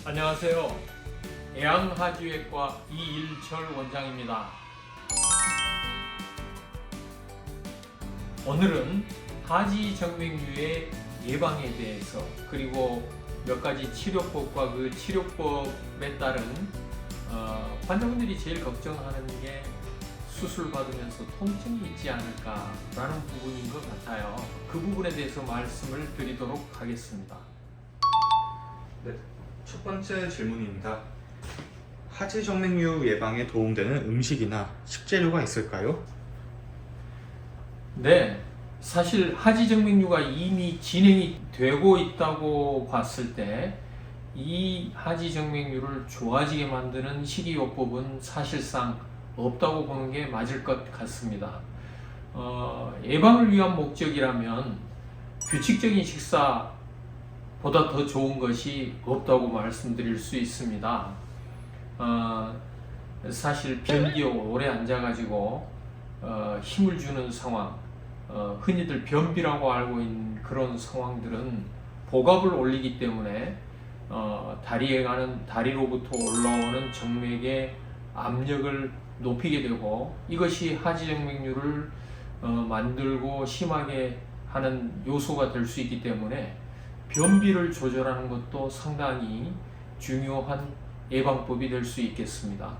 안녕하세요. 애양하주외과 이일철 원장입니다. 오늘은 하지정맥류의 예방에 대해서 그리고 몇 가지 치료법과 그 치료법에 따른 환자분들이 제일 걱정하는 게 수술 받으면서 통증이 있지 않을까라는 부분인 것 같아요. 그 부분에 대해서 말씀을 드리도록 하겠습니다. 네, 첫 번째 질문입니다. 하지정맥류 예방에 도움되는 음식이나 식재료가 있을까요? 네, 사실 하지정맥류가 이미 진행이 되고 있다고 봤을 때 이 하지정맥류를 좋아지게 만드는 식이요법은 사실상 없다고 보는 게 맞을 것 같습니다. 예방을 위한 목적이라면 규칙적인 식사보다 더 좋은 것이 없다고 말씀드릴 수 있습니다. 사실 변기에 오래 앉아가지고 힘을 주는 상황, 흔히들 변비라고 알고 있는 그런 상황들은 복압을 올리기 때문에 다리로부터 올라오는 정맥의 압력을 높이게 되고 이것이 하지정맥류를 만들고 심하게 하는 요소가 될 수 있기 때문에 변비를 조절하는 것도 상당히 중요한 예방법이 될 수 있겠습니다.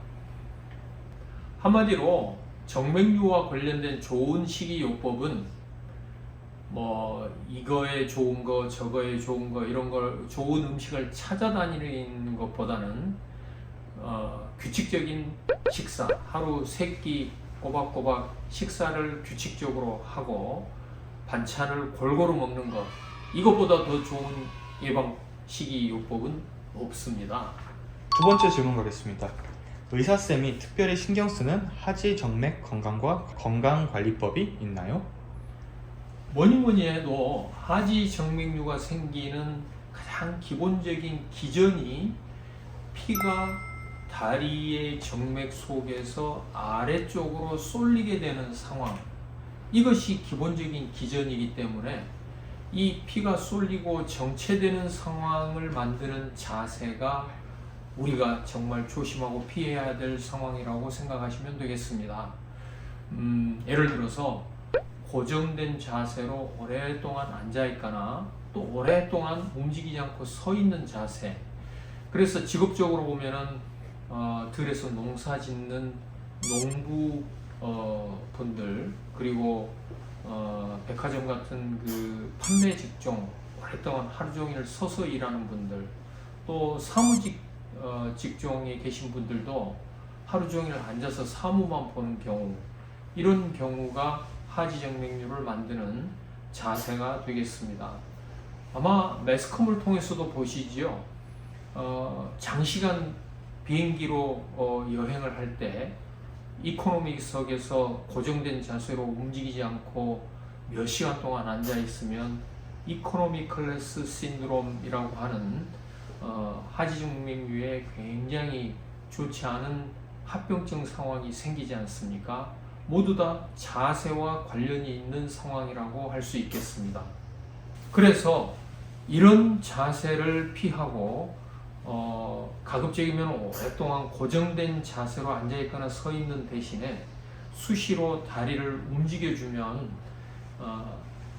한마디로 정맥류와 관련된 좋은 식이요법은 이거에 좋은 거 저거에 좋은 거 이런 걸 좋은 음식을 찾아다니는 것보다는 규칙적인 식사, 하루 3끼 꼬박꼬박 식사를 규칙적으로 하고 반찬을 골고루 먹는 것, 이것보다 더 좋은 예방 식이요법은 없습니다. 두 번째 질문 가겠습니다. 의사쌤이 특별히 신경 쓰는 하지정맥 건강과 건강관리법이 있나요? 뭐니 해도 하지정맥류가 생기는 가장 기본적인 기전이 피가 다리의 정맥 속에서 아래쪽으로 쏠리게 되는 상황, 이것이 기본적인 기전이기 때문에 이 피가 쏠리고 정체되는 상황을 만드는 자세가 우리가 정말 조심하고 피해야 될 상황이라고 생각하시면 되겠습니다. 예를 들어서 고정된 자세로 오랫동안 앉아있거나 또 오랫동안 움직이지 않고 서 있는 자세, 그래서 직업적으로 보면은 들에서 농사 짓는 농부 분들, 그리고 백화점 같은 그 판매 직종 오랫동안 하루 종일 서서 일하는 분들, 또 사무직 직종에 계신 분들도 하루 종일 앉아서 사무만 보는 경우, 이런 경우가 하지정맥류를 만드는 자세가 되겠습니다. 아마 매스컴을 통해서도 보시지요. 장시간 비행기로 여행을 할 때 이코노미석에서 고정된 자세로 움직이지 않고 몇 시간 동안 앉아 있으면 이코노미 클래스 신드롬이라고 하는 하지정맥류에 굉장히 좋지 않은 합병증 상황이 생기지 않습니까? 모두 다 자세와 관련이 있는 상황이라고 할 수 있겠습니다. 그래서 이런 자세를 피하고 가급적이면 오랫동안 고정된 자세로 앉아있거나 서 있는 대신에 수시로 다리를 움직여주면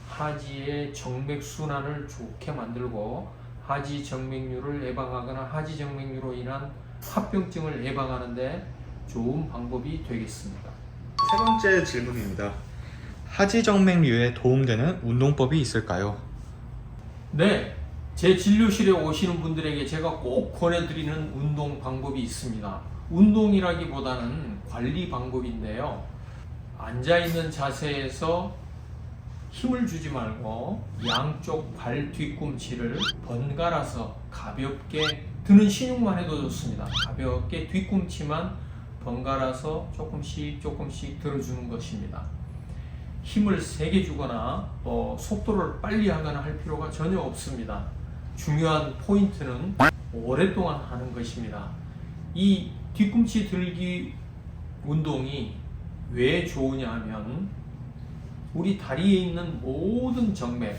하지의 정맥 순환을 좋게 만들고 하지정맥류를 예방하거나 하지정맥류로 인한 합병증을 예방하는 데 좋은 방법이 되겠습니다. 세 번째 질문입니다. 하지정맥류에 도움되는 운동법이 있을까요? 네, 제 진료실에 오시는 분들에게 제가 꼭 권해드리는 운동 방법이 있습니다. 운동이라기보다는 관리 방법인데요. 앉아있는 자세에서 힘을 주지 말고 양쪽 발 뒤꿈치를 번갈아서 가볍게, 드는 신용만 해도 좋습니다. 가볍게 뒤꿈치만 번갈아서 조금씩 들어주는 것입니다. 힘을 세게 주거나 속도를 빨리 하거나 할 필요가 전혀 없습니다. 중요한 포인트는 오랫동안 하는 것입니다. 이 뒤꿈치 들기 운동이 왜 좋으냐 하면 우리 다리에 있는 모든 정맥,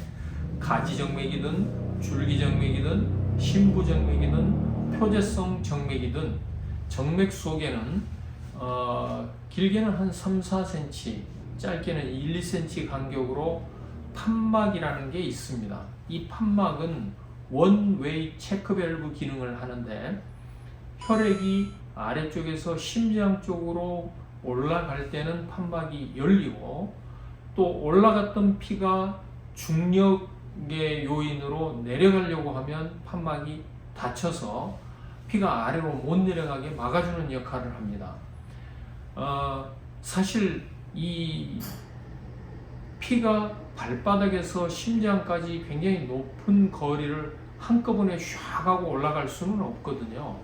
가지정맥이든 줄기정맥이든 심부정맥이든 표재성 정맥이든 정맥 속에는 길게는 한 3, 4cm, 짧게는 1, 2cm 간격으로 판막이라는 게 있습니다. 이 판막은 원웨이 체크밸브 기능을 하는데 혈액이 아래쪽에서 심장 쪽으로 올라갈 때는 판막이 열리고 또 올라갔던 피가 중력의 요인으로 내려가려고 하면 판막이 닫혀서 피가 아래로 못 내려가게 막아주는 역할을 합니다. 사실 이 피가 발바닥에서 심장까지 굉장히 높은 거리를 한꺼번에 샥 하고 올라갈 수는 없거든요.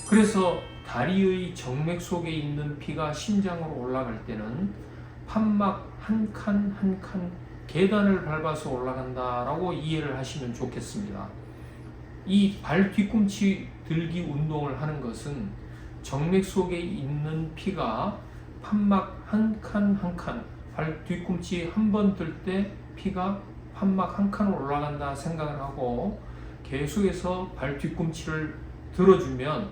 그래서 다리의 정맥 속에 있는 피가 심장으로 올라갈 때는 판막 한 칸 한 칸 계단을 밟아서 올라간다라고 이해를 하시면 좋겠습니다. 이 발 뒤꿈치 들기 운동을 하는 것은 정맥 속에 있는 피가 판막 한 칸 한 칸, 발 뒤꿈치 한 번 들 때 피가 판막 한 칸으로 올라간다 생각을 하고 계속해서 발 뒤꿈치를 들어주면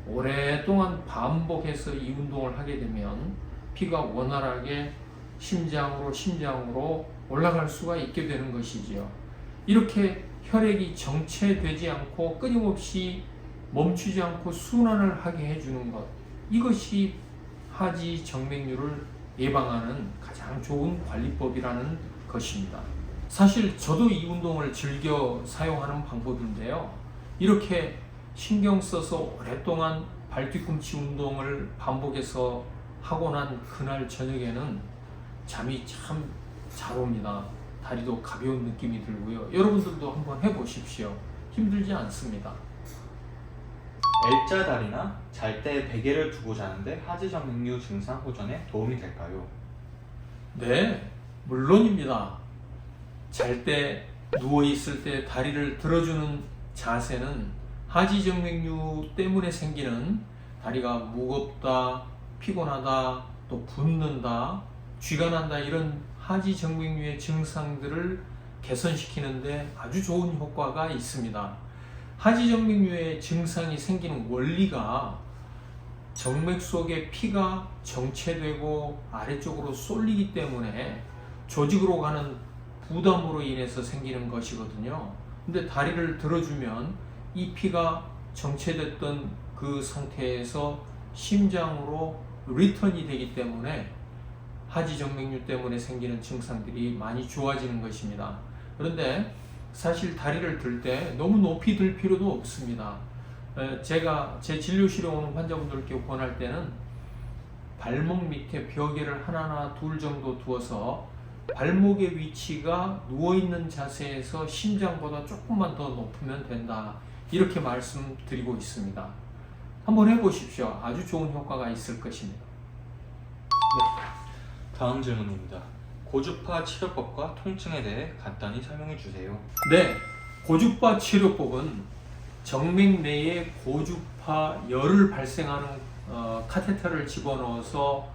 오랫동안 반복해서 이 운동을 하게 되면 피가 원활하게 심장으로 올라갈 수가 있게 되는 것이지요. 이렇게 혈액이 정체되지 않고 끊임없이 멈추지 않고 순환을 하게 해주는 것, 이것이 하지 정맥류를 예방하는 가장 좋은 관리법이라는 것입니다. 사실 저도 이 운동을 즐겨 사용하는 방법인데요. 이렇게 신경 써서 오랫동안 발 뒤꿈치 운동을 반복해서 하고 난 그날 저녁에는 잠이 참 잘 옵니다. 다리도 가벼운 느낌이 들고요. 여러분들도 한번 해보십시오. 힘들지 않습니다. L자 다리나 잘 때 베개를 두고 자는데 하지정맥류 증상 호전에 도움이 될까요? 네, 물론입니다. 잘 때 누워있을 때 다리를 들어주는 자세는 하지정맥류 때문에 생기는 다리가 무겁다, 피곤하다, 또 붓는다, 쥐가 난다 이런 하지정맥류의 증상들을 개선시키는데 아주 좋은 효과가 있습니다. 하지정맥류의 증상이 생기는 원리가 정맥 속에 피가 정체되고 아래쪽으로 쏠리기 때문에 조직으로 가는 부담으로 인해서 생기는 것이거든요. 근데 다리를 들어주면 이 피가 정체됐던 그 상태에서 심장으로 리턴이 되기 때문에 하지정맥류 때문에 생기는 증상들이 많이 좋아지는 것입니다. 그런데 사실 다리를 들 때 너무 높이 들 필요도 없습니다. 제가 제 진료실에 오는 환자분들께 권할 때는 발목 밑에 벽에를 하나나 둘 정도 두어서 발목의 위치가 누워있는 자세에서 심장보다 조금만 더 높으면 된다, 이렇게 말씀드리고 있습니다. 한번 해보십시오. 아주 좋은 효과가 있을 것입니다. 다음 질문입니다. 고주파 치료법과 통증에 대해 간단히 설명해 주세요. 네, 고주파 치료법은 정맥 내에 고주파 열을 발생하는 카테터를 집어넣어서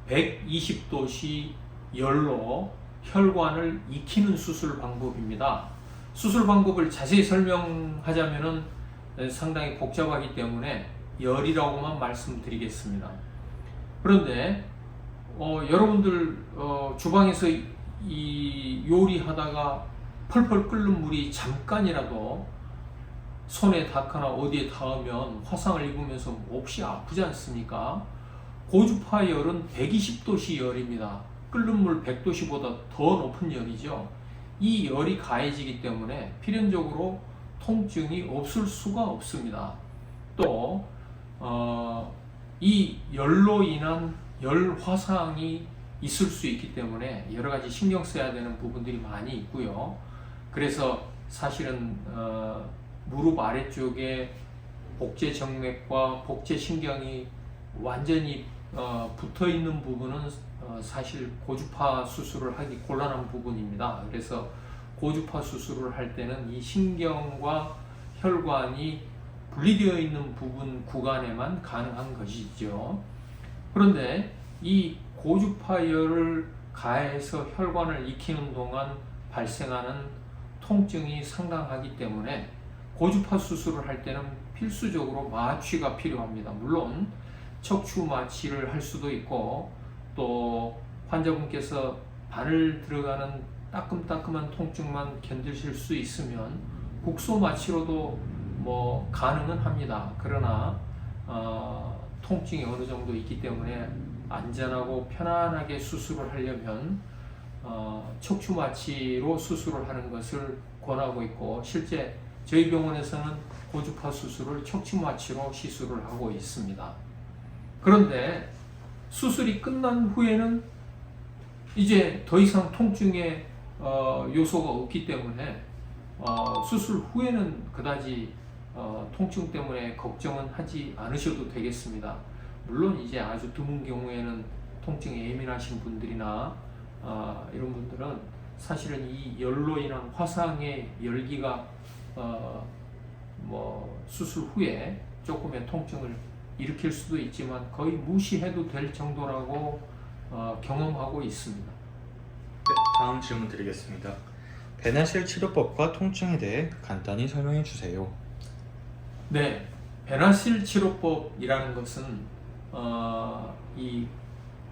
120도씨 열로 혈관을 익히는 수술 방법입니다. 수술 방법을 자세히 설명하자면 상당히 복잡하기 때문에 열이라고만 말씀드리겠습니다. 그런데 여러분들 주방에서 이 요리하다가 펄펄 끓는 물이 잠깐이라도 손에 닿거나 어디에 닿으면 화상을 입으면서 몹시 아프지 않습니까? 고주파 열은 120도씨 열입니다. 끓는 물 100도씨보다 더 높은 열이죠. 이 열이 가해지기 때문에 필연적으로 통증이 없을 수가 없습니다. 또 이 열로 인한 열 화상이 있을 수 있기 때문에 여러 가지 신경 써야 되는 부분들이 많이 있고요. 그래서 사실은 무릎 아래쪽에 복제 정맥과 복제 신경이 완전히 붙어 있는 부분은 사실 고주파 수술을 하기 곤란한 부분입니다. 그래서 고주파 수술을 할 때는 이 신경과 혈관이 분리되어 있는 부분 구간에만 가능한 것이죠. 그런데 이 고주파열을 가해서 혈관을 익히는 동안 발생하는 통증이 상당하기 때문에 고주파 수술을 할 때는 필수적으로 마취가 필요합니다. 물론 척추 마취를 할 수도 있고 또 환자분께서 바늘 들어가는 따끔따끔한 통증만 견디실 수 있으면 국소 마취로도 뭐 가능은 합니다. 그러나 통증이 어느 정도 있기 때문에 안전하고 편안하게 수술을 하려면 척추 마취로 수술을 하는 것을 권하고 있고, 실제 저희 병원에서는 고주파 수술을 척추 마취로 시술을 하고 있습니다. 그런데 수술이 끝난 후에는 이제 더 이상 통증의 요소가 없기 때문에 수술 후에는 그다지 통증 때문에 걱정은 하지 않으셔도 되겠습니다. 물론 이제 아주 드문 경우에는 통증에 예민하신 분들이나 이런 분들은 사실은 이 열로 인한 화상의 열기가 뭐 수술 후에 조금의 통증을 일으킬 수도 있지만 거의 무시해도 될 정도라고 경험하고 있습니다. 네, 다음 질문 드리겠습니다. 배나실 치료법과 통증에 대해 간단히 설명해 주세요. 네, 배나실 치료법이라는 것은 이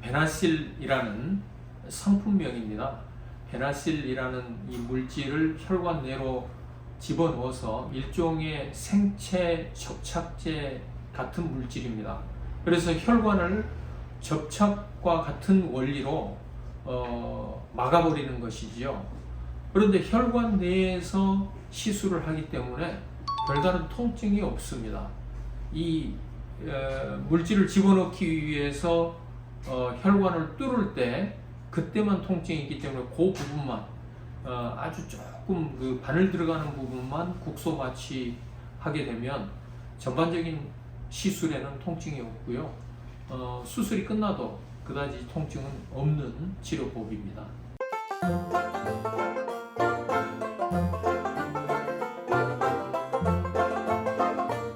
배나실이라는 상품명입니다. 배나실이라는 이 물질을 혈관 내로 집어넣어서 일종의 생체 접착제 같은 물질입니다. 그래서 혈관을 접착과 같은 원리로 막아버리는 것이지요. 그런데 혈관 내에서 시술을 하기 때문에 별다른 통증이 없습니다. 이 물질을 집어넣기 위해서 혈관을 뚫을 때 그때만 통증이 있기 때문에 그 부분만 아주 조금 그 바늘 들어가는 부분만 국소 마취하게 되면 전반적인 시술에는 통증이 없고요. 수술이 끝나도 그다지 통증은 없는 치료법입니다.